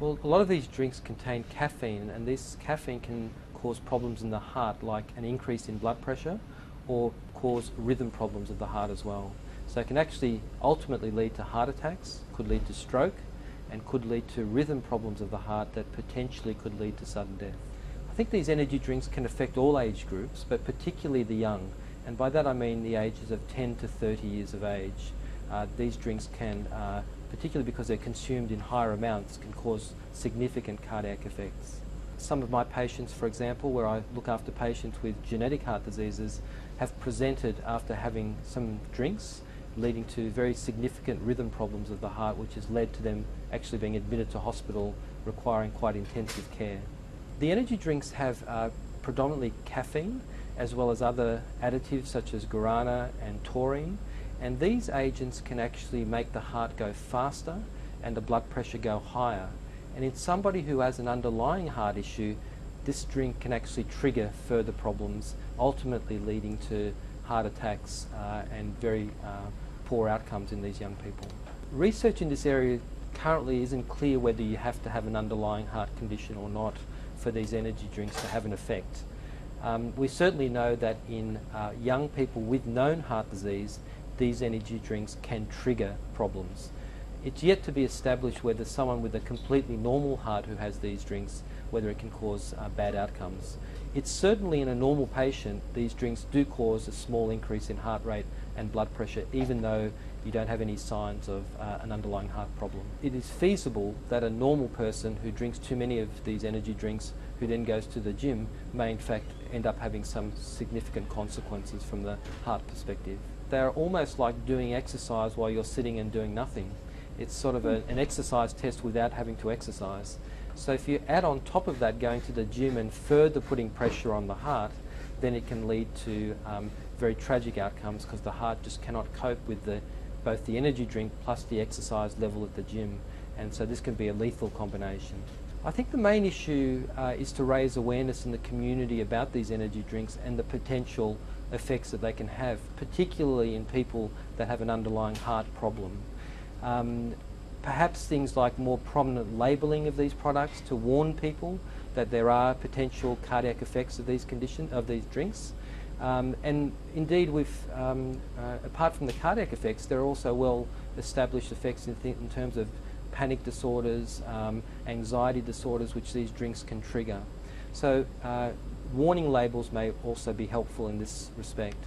Well, a lot of these drinks contain caffeine, and this caffeine can cause problems in the heart, like an increase in blood pressure, or cause rhythm problems of the heart as well. So it can actually ultimately lead to heart attacks, could lead to stroke, and could lead to rhythm problems of the heart that potentially could lead to sudden death. I think these energy drinks can affect all age groups, but particularly the young, and by that I mean the ages of 10 to 30 years of age. These drinks can, particularly because they're consumed in higher amounts, can cause significant cardiac effects. Some of my patients, for example, where I look after patients with genetic heart diseases, have presented after having some drinks, leading to very significant rhythm problems of the heart, which has led to them actually being admitted to hospital, requiring quite intensive care. The energy drinks have predominantly caffeine, as well as other additives such as guarana and taurine, and these agents can actually make the heart go faster and the blood pressure go higher. And in somebody who has an underlying heart issue, this drink can actually trigger further problems, ultimately leading to heart attacks and very poor outcomes in these young people. Research in this area currently isn't clear whether you have to have an underlying heart condition or not for these energy drinks to have an effect. We certainly know that in young people with known heart disease, these energy drinks can trigger problems. It's yet to be established whether someone with a completely normal heart who has these drinks, whether it can cause bad outcomes. It's certainly in a normal patient, these drinks do cause a small increase in heart rate and blood pressure, even though you don't have any signs of an underlying heart problem. It is feasible that a normal person who drinks too many of these energy drinks, who then goes to the gym, may in fact end up having some significant consequences from the heart perspective. They're almost like doing exercise while you're sitting and doing nothing. It's sort of an exercise test without having to exercise. So if you add on top of that going to the gym and further putting pressure on the heart, then it can lead to very tragic outcomes, because the heart just cannot cope with both the energy drink plus the exercise level at the gym, and so this can be a lethal combination. I think the main issue is to raise awareness in the community about these energy drinks and the potential effects that they can have, particularly in people that have an underlying heart problem. Perhaps things like more prominent labelling of these products to warn people that there are potential cardiac effects of these drinks. And indeed, apart from the cardiac effects, there are also well-established effects in terms of panic disorders, anxiety disorders, which these drinks can trigger. So warning labels may also be helpful in this respect.